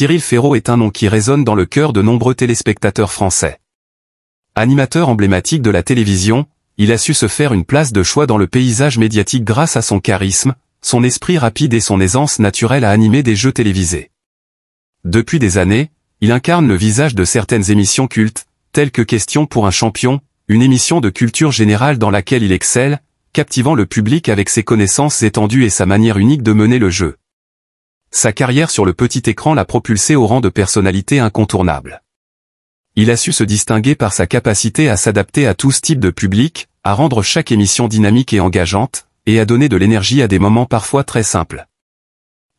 Cyril Ferraud est un nom qui résonne dans le cœur de nombreux téléspectateurs français. Animateur emblématique de la télévision, il a su se faire une place de choix dans le paysage médiatique grâce à son charisme, son esprit rapide et son aisance naturelle à animer des jeux télévisés. Depuis des années, il incarne le visage de certaines émissions cultes, telles que Question pour un champion, une émission de culture générale dans laquelle il excelle, captivant le public avec ses connaissances étendues et sa manière unique de mener le jeu. Sa carrière sur le petit écran l'a propulsé au rang de personnalité incontournable. Il a su se distinguer par sa capacité à s'adapter à tout type de public, à rendre chaque émission dynamique et engageante, et à donner de l'énergie à des moments parfois très simples.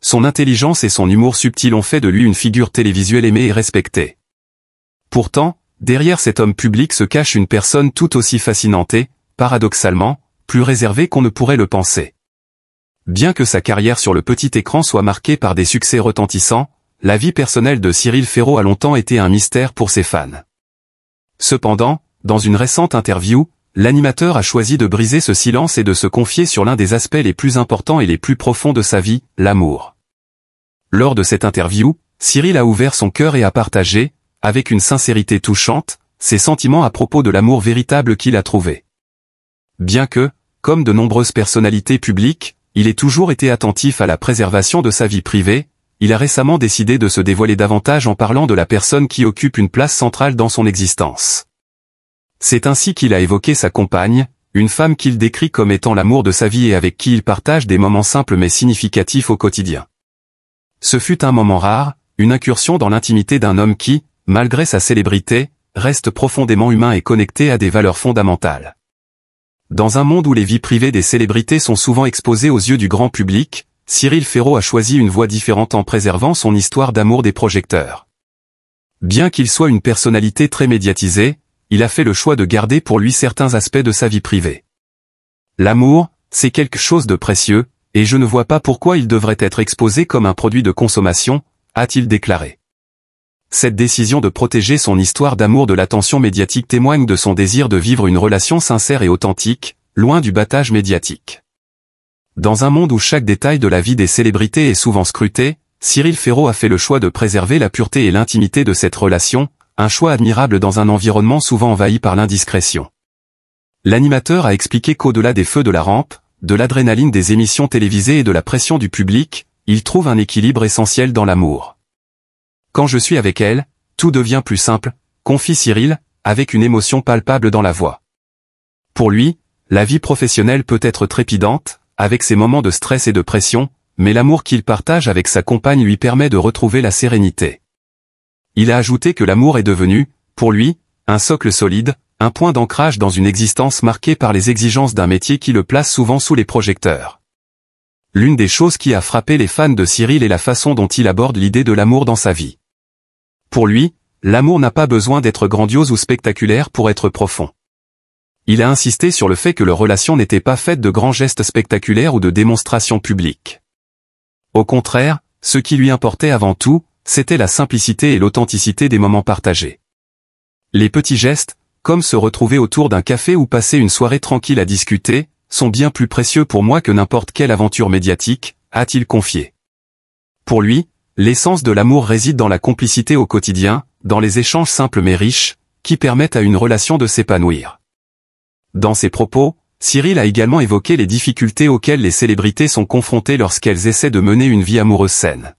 Son intelligence et son humour subtil ont fait de lui une figure télévisuelle aimée et respectée. Pourtant, derrière cet homme public se cache une personne tout aussi fascinante et, paradoxalement, plus réservée qu'on ne pourrait le penser. Bien que sa carrière sur le petit écran soit marquée par des succès retentissants, la vie personnelle de Cyril Ferraud a longtemps été un mystère pour ses fans. Cependant, dans une récente interview, l'animateur a choisi de briser ce silence et de se confier sur l'un des aspects les plus importants et les plus profonds de sa vie, l'amour. Lors de cette interview, Cyril a ouvert son cœur et a partagé, avec une sincérité touchante, ses sentiments à propos de l'amour véritable qu'il a trouvé. Bien que, comme de nombreuses personnalités publiques, il ait toujours été attentif à la préservation de sa vie privée, il a récemment décidé de se dévoiler davantage en parlant de la personne qui occupe une place centrale dans son existence. C'est ainsi qu'il a évoqué sa compagne, une femme qu'il décrit comme étant l'amour de sa vie et avec qui il partage des moments simples mais significatifs au quotidien. Ce fut un moment rare, une incursion dans l'intimité d'un homme qui, malgré sa célébrité, reste profondément humain et connecté à des valeurs fondamentales. Dans un monde où les vies privées des célébrités sont souvent exposées aux yeux du grand public, Cyril Ferraud a choisi une voie différente en préservant son histoire d'amour des projecteurs. Bien qu'il soit une personnalité très médiatisée, il a fait le choix de garder pour lui certains aspects de sa vie privée. L'amour, c'est quelque chose de précieux, et je ne vois pas pourquoi il devrait être exposé comme un produit de consommation, a-t-il déclaré. Cette décision de protéger son histoire d'amour de l'attention médiatique témoigne de son désir de vivre une relation sincère et authentique, loin du battage médiatique. Dans un monde où chaque détail de la vie des célébrités est souvent scruté, Cyril Ferraud a fait le choix de préserver la pureté et l'intimité de cette relation, un choix admirable dans un environnement souvent envahi par l'indiscrétion. L'animateur a expliqué qu'au-delà des feux de la rampe, de l'adrénaline des émissions télévisées et de la pression du public, il trouve un équilibre essentiel dans l'amour. Quand je suis avec elle, tout devient plus simple, confie Cyril, avec une émotion palpable dans la voix. Pour lui, la vie professionnelle peut être trépidante, avec ses moments de stress et de pression, mais l'amour qu'il partage avec sa compagne lui permet de retrouver la sérénité. Il a ajouté que l'amour est devenu, pour lui, un socle solide, un point d'ancrage dans une existence marquée par les exigences d'un métier qui le place souvent sous les projecteurs. L'une des choses qui a frappé les fans de Cyril est la façon dont il aborde l'idée de l'amour dans sa vie. Pour lui, l'amour n'a pas besoin d'être grandiose ou spectaculaire pour être profond. Il a insisté sur le fait que leur relation n'était pas faite de grands gestes spectaculaires ou de démonstrations publiques. Au contraire, ce qui lui importait avant tout, c'était la simplicité et l'authenticité des moments partagés. Les petits gestes, comme se retrouver autour d'un café ou passer une soirée tranquille à discuter, sont bien plus précieux pour moi que n'importe quelle aventure médiatique, a-t-il confié. Pour lui, l'essence de l'amour réside dans la complicité au quotidien, dans les échanges simples mais riches, qui permettent à une relation de s'épanouir. Dans ses propos, Cyril a également évoqué les difficultés auxquelles les célébrités sont confrontées lorsqu'elles essaient de mener une vie amoureuse saine.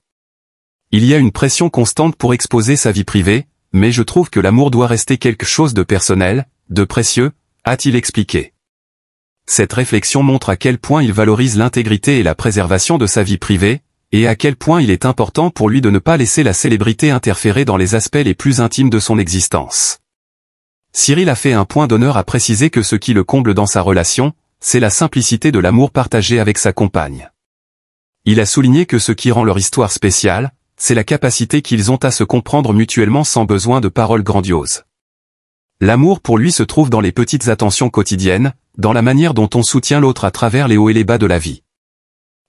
Il y a une pression constante pour exposer sa vie privée, mais je trouve que l'amour doit rester quelque chose de personnel, de précieux, a-t-il expliqué. Cette réflexion montre à quel point il valorise l'intégrité et la préservation de sa vie privée, et à quel point il est important pour lui de ne pas laisser la célébrité interférer dans les aspects les plus intimes de son existence. Cyril a fait un point d'honneur à préciser que ce qui le comble dans sa relation, c'est la simplicité de l'amour partagé avec sa compagne. Il a souligné que ce qui rend leur histoire spéciale, c'est la capacité qu'ils ont à se comprendre mutuellement sans besoin de paroles grandioses. L'amour pour lui se trouve dans les petites attentions quotidiennes, dans la manière dont on soutient l'autre à travers les hauts et les bas de la vie.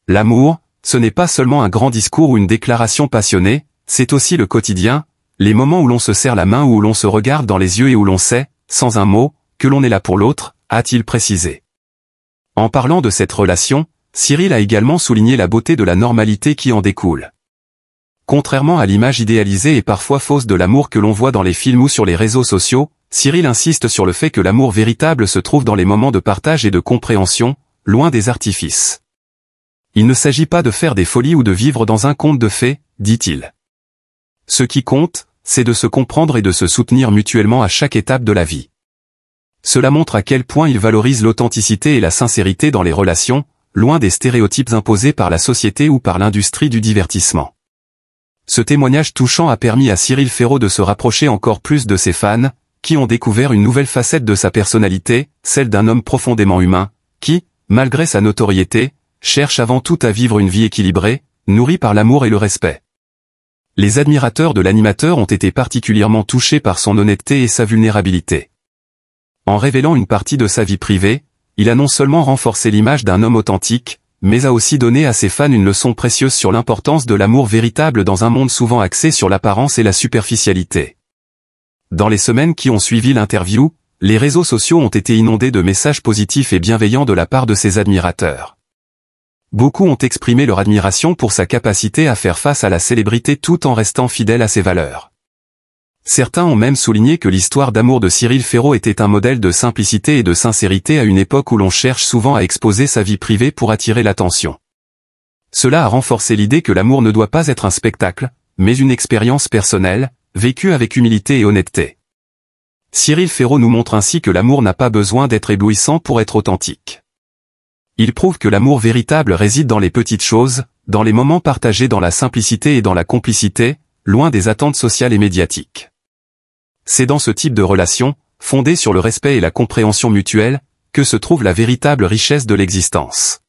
L'amour, ce n'est pas seulement un grand discours ou une déclaration passionnée, c'est aussi le quotidien, les moments où l'on se serre la main ou où l'on se regarde dans les yeux et où l'on sait, sans un mot, que l'on est là pour l'autre, a-t-il précisé. En parlant de cette relation, Cyril a également souligné la beauté de la normalité qui en découle. Contrairement à l'image idéalisée et parfois fausse de l'amour que l'on voit dans les films ou sur les réseaux sociaux, Cyril insiste sur le fait que l'amour véritable se trouve dans les moments de partage et de compréhension, loin des artifices. Il ne s'agit pas de faire des folies ou de vivre dans un conte de fées, dit-il. Ce qui compte, c'est de se comprendre et de se soutenir mutuellement à chaque étape de la vie. Cela montre à quel point il valorise l'authenticité et la sincérité dans les relations, loin des stéréotypes imposés par la société ou par l'industrie du divertissement. Ce témoignage touchant a permis à Cyril Ferraud de se rapprocher encore plus de ses fans, qui ont découvert une nouvelle facette de sa personnalité, celle d'un homme profondément humain, qui, malgré sa notoriété, cherche avant tout à vivre une vie équilibrée, nourrie par l'amour et le respect. Les admirateurs de l'animateur ont été particulièrement touchés par son honnêteté et sa vulnérabilité. En révélant une partie de sa vie privée, il a non seulement renforcé l'image d'un homme authentique, mais a aussi donné à ses fans une leçon précieuse sur l'importance de l'amour véritable dans un monde souvent axé sur l'apparence et la superficialité. Dans les semaines qui ont suivi l'interview, les réseaux sociaux ont été inondés de messages positifs et bienveillants de la part de ses admirateurs. Beaucoup ont exprimé leur admiration pour sa capacité à faire face à la célébrité tout en restant fidèle à ses valeurs. Certains ont même souligné que l'histoire d'amour de Cyril Ferraud était un modèle de simplicité et de sincérité à une époque où l'on cherche souvent à exposer sa vie privée pour attirer l'attention. Cela a renforcé l'idée que l'amour ne doit pas être un spectacle, mais une expérience personnelle, vécue avec humilité et honnêteté. Cyril Ferraud nous montre ainsi que l'amour n'a pas besoin d'être éblouissant pour être authentique. Il prouve que l'amour véritable réside dans les petites choses, dans les moments partagés dans la simplicité et dans la complicité, loin des attentes sociales et médiatiques. C'est dans ce type de relation, fondée sur le respect et la compréhension mutuelle, que se trouve la véritable richesse de l'existence.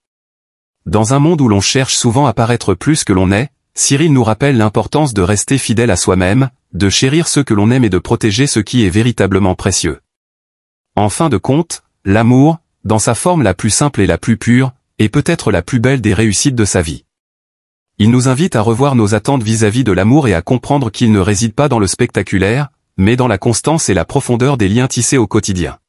Dans un monde où l'on cherche souvent à paraître plus que l'on est, Cyril nous rappelle l'importance de rester fidèle à soi-même, de chérir ceux que l'on aime et de protéger ce qui est véritablement précieux. En fin de compte, l'amour, dans sa forme la plus simple et la plus pure, est peut-être la plus belle des réussites de sa vie. Il nous invite à revoir nos attentes vis-à-vis de l'amour et à comprendre qu'il ne réside pas dans le spectaculaire, mais dans la constance et la profondeur des liens tissés au quotidien.